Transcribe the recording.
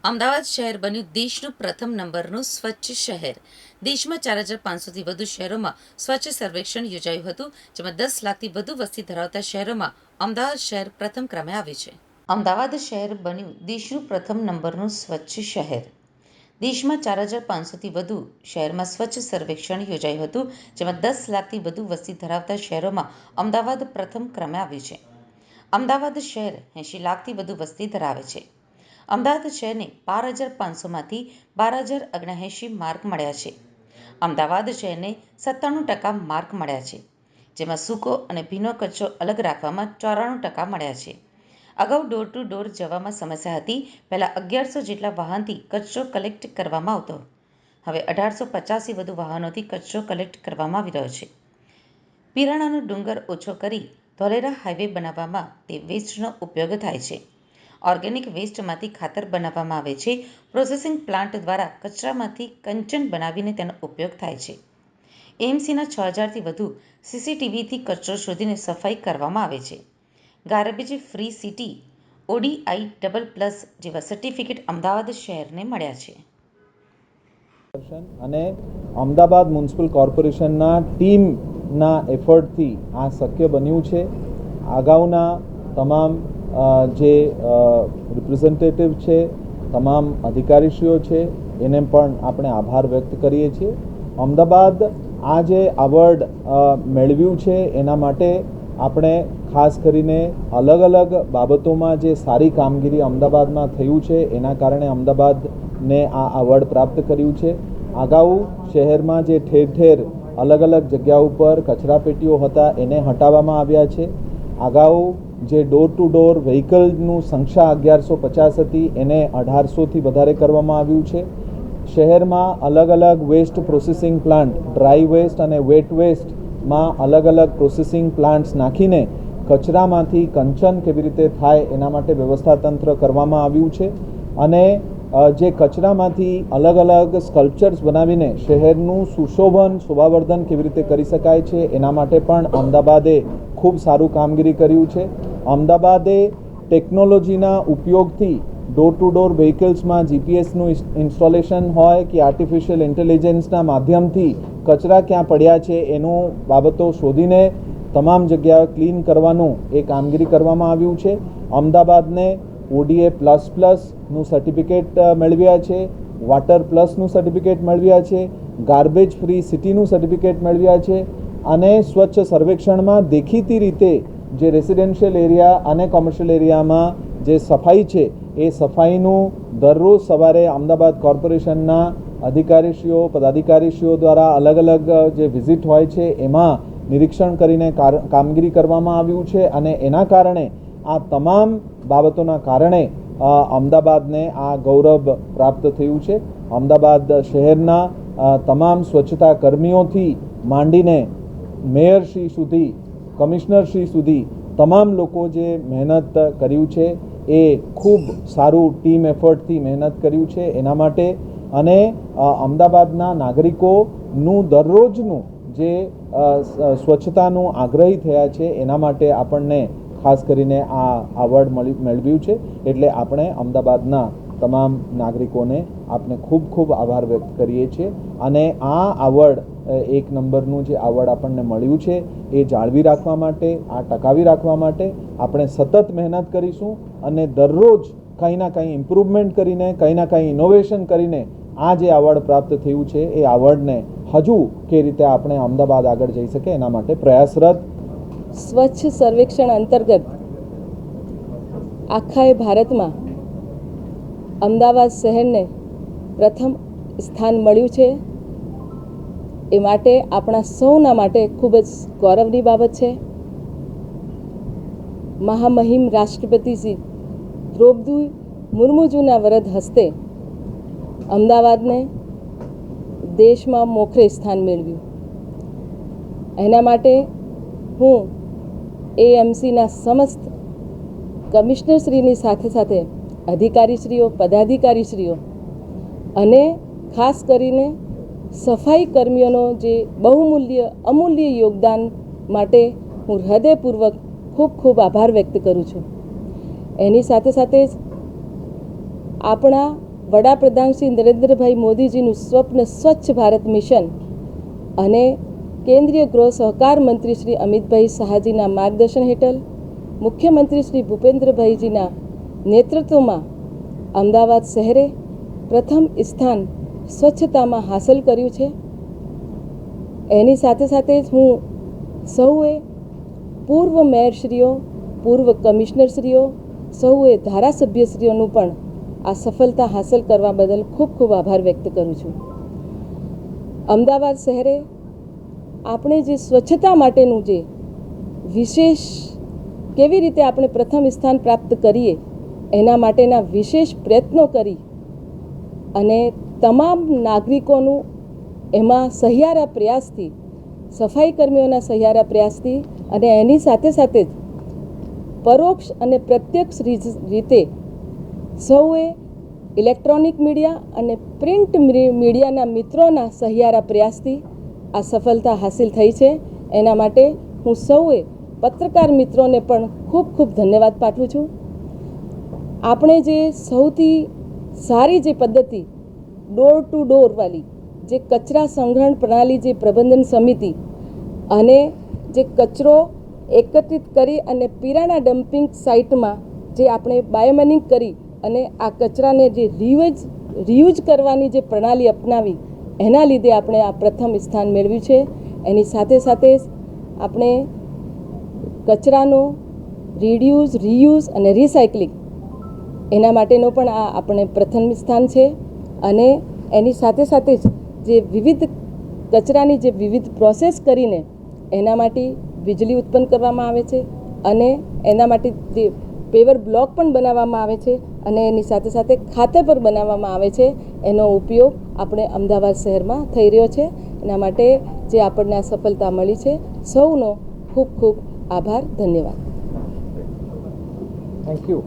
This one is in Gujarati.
અમદાવાદ શહેર બન્યું દેશનું પ્રથમ નંબરનું સ્વચ્છ શહેર. દેશમાં 4500થી વધુ શહેરોમાં સ્વચ્છ સર્વેક્ષણ યોજાયું હતું, જેમાં 10 લાખથી વધુ વસ્તી ધરાવતા શહેરોમાં અમદાવાદ શહેર પ્રથમ ક્રમે આવ્યું છે. અમદાવાદ શહેર બન્યું દેશનું પ્રથમ નંબરનું સ્વચ્છ શહેર. દેશમાં 4500થી વધુ શહેરમાં સ્વચ્છ સર્વેક્ષણ યોજાયું હતું, જેમાં 10 લાખથી વધુ વસ્તી ધરાવતા શહેરોમાં અમદાવાદ પ્રથમ ક્રમે આવ્યું છે. અમદાવાદ શહેર 80 લાખથી વધુ વસ્તી ધરાવે છે. અમદાવાદ શહેરને 12,500માંથી 12,079 માર્ક મળ્યા છે. અમદાવાદ શહેરને 97% માર્ક મળ્યા છે, જેમાં સૂકો અને ભીનો કચરો અલગ રાખવામાં 94% મળ્યા છે. અગાઉ ડોર ટુ ડોર જવામાં સમસ્યા હતી. પહેલાં 1100 જેટલા વાહનથી કચરો કલેક્ટ કરવામાં આવતો. હવે 1850થી વધુ વાહનોથી કચરો કલેક્ટ કરવામાં આવી રહ્યો છે. પીરાણાનો ડુંગર ઓછો કરી ધોલેરા હાઈવે બનાવવામાં તે વેસ્ટનો ઉપયોગ થાય છે. ઓર્ગેનિક વેસ્ટમાંથી ખાતર બનાવવામાં આવે છે. પ્રોસેસિંગ પ્લાન્ટ દ્વારા કચરામાંથી કંચન બનાવીને તેનો ઉપયોગ થાય છે. એએમસીના 6000થી વધુ સીસીટીવીથી કચરો શોધીને સફાઈ કરવામાં આવે છે. Garbage free city, ODI AA+ જેવા સર્ટિફિકેટ અમદાવાદ શહેરને મળ્યા છે. અને અમદાવાદ મ્યુનિસિપલ કોર્પોરેશનના ટીમના એફર્ટથી આ શક્ય બન્યું છે. અગાઉના તમામ જે રિપ્રેઝેન્ટેટિવ છે, તમામ અધિકારીશ્રીઓ છે, એને પણ આપણે આભાર વ્યક્ત કરીએ છીએ. અમદાવાદ આ જે એવોર્ડ મેળવ્યું છે એના માટે આપણે ખાસ કરીને અલગ અલગ બાબતોમાં જે સારી કામગીરી અમદાવાદમાં થયું છે એના કારણે અમદાવાદને આ એવોર્ડ પ્રાપ્ત કર્યું છે. અગાઉ શહેરમાં જે ઠેર ઠેર અલગ અલગ જગ્યા ઉપર કચરાપેટીઓ હતા એને હટાવવામાં આવ્યા છે. અગાઉ જે ડોર ટુ ડોર વ્હીકલનું સંખ્યા 1150 હતી એને 1800થી વધારે કરવામાં આવ્યું છે. શહેરમાં અલગ અલગ waste processing plant, dry waste અને વેટ વેસ્ટમાં અલગ અલગ પ્રોસેસિંગ પ્લાન્ટ્સ નાખીને કચરામાંથી કંચન કેવી રીતે થાય એના માટે વ્યવસ્થા તંત્ર કરવામાં આવ્યું છે. અને જે કચરામાંથી અલગ અલગ સ્કલ્પચર્સ બનાવીને શહેરનું સુશોભન, શોભાવર્ધન કેવી રીતે કરી શકાય છે એના માટે પણ અમદાવાદે ખૂબ સારું કામગીરી કર્યું છે. અમદાવાદે ટેકનોલોજીના ઉપયોગથી ડોર ટુ ડોર વ્હીકલ્સમાં જીપીએસનું ઇન્સ્ટોલેશન હોય કે આર્ટિફિશિયલ ઇન્ટેલિજન્સના માધ્યમથી કચરા ક્યાં પડ્યા છે એનું બાબતો શોધીને તમામ જગ્યાએ ક્લીન કરવાનું એ કામગીરી કરવામાં આવ્યું છે. અમદાવાદને ODA++નું સર્ટિફિકેટ મેળવ્યા છે, વોટર પ્લસનું સર્ટિફિકેટ મેળવ્યા છે, ગાર્બેજ ફ્રી સિટીનું સર્ટિફિકેટ મેળવ્યા છે. અને સ્વચ્છ સર્વેક્ષણમાં દેખીતી રીતે જે રેસિડેન્શિયલ એરિયા અને કોમર્શિયલ એરિયામાં જે સફાઈ છે એ સફાઈનું દરરોજ સવારે અમદાવાદ કોર્પોરેશનના અધિકારીશ્રીઓ, પદાધિકારીશ્રીઓ દ્વારા અલગ અલગ જે વિઝિટ હોય છે એમાં નિરીક્ષણ કરીને કામગીરી કરવામાં આવ્યું છે. અને એના કારણે આ તમામ બાબતોના કારણે અમદાવાદને આ ગૌરવ પ્રાપ્ત થયું છે. અમદાવાદ શહેરના તમામ સ્વચ્છતા કર્મીઓથી માંડીને મેયરશ્રી સુધી, કમિશનરશ્રી સુધી તમામ લોકો જે મહેનત કર્યું છે એ ખૂબ સારું ટીમ એફર્ટથી મહેનત કર્યું છે એના માટે. અને અમદાવાદના નાગરિકોનું દરરોજનું જે સ્વચ્છતાનું આગ્રહી થયા છે એના માટે આપણને ખાસ કરીને આ એવોર્ડ મેળવ્યું છે. એટલે આપણે અમદાવાદના તમામ નાગરિકોને આપણે ખૂબ ખૂબ આભાર વ્યક્ત કરીએ છીએ. અને આ એવોર્ડ એક નંબરનું જે એવોર્ડ આપણને મળ્યું છે એ જાળવી રાખવા માટે, આ ટકાવી રાખવા માટે આપણે સતત મહેનત કરીશું. અને દરરોજ કંઈ ના કંઈ ઇમ્પ્રુવમેન્ટ કરીને, કંઈ ના કંઈ ઇનોવેશન કરીને આ જે એવોર્ડ પ્રાપ્ત થયું છે એ એવોર્ડને હજુ કે રીતે આપણે અમદાવાદ આગળ જઈ શકે એના માટે પ્રયાસરત. સ્વચ્છ સર્વેક્ષણ અંતર્ગત આખા ભારતમાં અમદાવાદ શહેરને પ્રથમ સ્થાન મળ્યું છે. એ માટે આપણા સૌના માટે ખૂબ જ ગૌરવની બાબત છે. મહામહિમ રાષ્ટ્રપતિ શ્રી દ્રૌપદી મુર્મુજીના વરદ હસ્તે અમદાવાદને દેશમાં મોખરે સ્થાન મેળવ્યું. એના માટે હું એએમસીના સમસ્ત કમિશનરશ્રીની સાથે સાથે અધિકારીશ્રીઓ, પદાધિકારીશ્રીઓ અને ખાસ કરીને સફાઈ કર્મીઓનો જે અમૂલ્ય યોગદાન માટે હું હૃદયપૂર્વક ખૂબ ખૂબ આભાર વ્યક્ત કરું છું. એની સાથે સાથે જ આપણા વડાપ્રધાન શ્રી નરેન્દ્રભાઈ મોદીજીનું સ્વપ્ન સ્વચ્છ ભારત મિશન અને કેન્દ્રીય ગૃહ સહકાર મંત્રી શ્રી અમિતભાઈ શાહજીના માર્ગદર્શન હેઠળ મુખ્યમંત્રી શ્રી ભૂપેન્દ્રભાઈજીના નેતૃત્વમાં અમદાવાદ શહેરે પ્રથમ સ્થાન સ્વચ્છતામાં હાંસલ કર્યું છે. એની સાથે સાથે જ હું સૌએ પૂર્વ મેયરશ્રીઓ, પૂર્વ કમિશનરશ્રીઓ, સૌએ ધારાસભ્યશ્રીઓનું પણ આ સફળતા હાંસલ કરવા બદલ ખૂબ ખૂબ આભાર વ્યક્ત કરું છું. અમદાવાદ શહેરે આપણે જે સ્વચ્છતા માટેનું જે વિશેષ કેવી રીતે આપણે પ્રથમ સ્થાન પ્રાપ્ત કરીએ એના માટેના વિશેષ પ્રયત્નો કરી અને તમામ નાગરિકોનું એમાં સહિયારા પ્રયાસથી, સફાઈ કર્મીઓના સહિયારા પ્રયાસથી અને એની સાથે સાથે જ પરોક્ષ અને પ્રત્યક્ષ રીતે સૌએ ઇલેક્ટ્રોનિક મીડિયા અને પ્રિન્ટ મીડિયાના મિત્રોના સહિયારા પ્રયાસથી આ સફળતા હાંસિલ થઈ છે. એના માટે હું સૌએ પત્રકાર મિત્રોને પણ ખૂબ ખૂબ ધન્યવાદ પાઠવું છું. આપણે જે સૌથી સારી જે પદ્ધતિ ડોર ટુ ડોરવાળી જે કચરા સંગ્રહણ પ્રણાલી, જે પ્રબંધન સમિતિ અને જે કચરો એકત્રિત કરી અને પીરાના ડમ્પિંગ સાઇટમાં જે આપણે બાયોમેનિંગ કરી અને આ કચરાને જે રિયુઝ કરવાની જે પ્રણાલી અપનાવી એના લીધે આપણે આ પ્રથમ સ્થાન મેળવ્યું છે. એની સાથે સાથે આપણે કચરાનો રિડ્યુઝ, રીયુઝ અને રિસાયકલિંગ એના માટેનો પણ આ આપણે પ્રથમ સ્થાન છે. અને એની સાથે સાથે જ જે વિવિધ કચરાની જે વિવિધ પ્રોસેસ કરીને એના માટે વીજળી ઉત્પન્ન કરવામાં આવે છે અને એના માટે જે પેવર બ્લોક પણ બનાવવામાં આવે છે અને એની સાથે સાથે ખાતર પર બનાવવામાં આવે છે. એનો ઉપયોગ આપણે અમદાવાદ શહેરમાં થઈ રહ્યો છે. એના માટે જે આપણને આ સફળતા મળી છે, સૌનો ખૂબ ખૂબ આભાર, ધન્યવાદ. Thank you.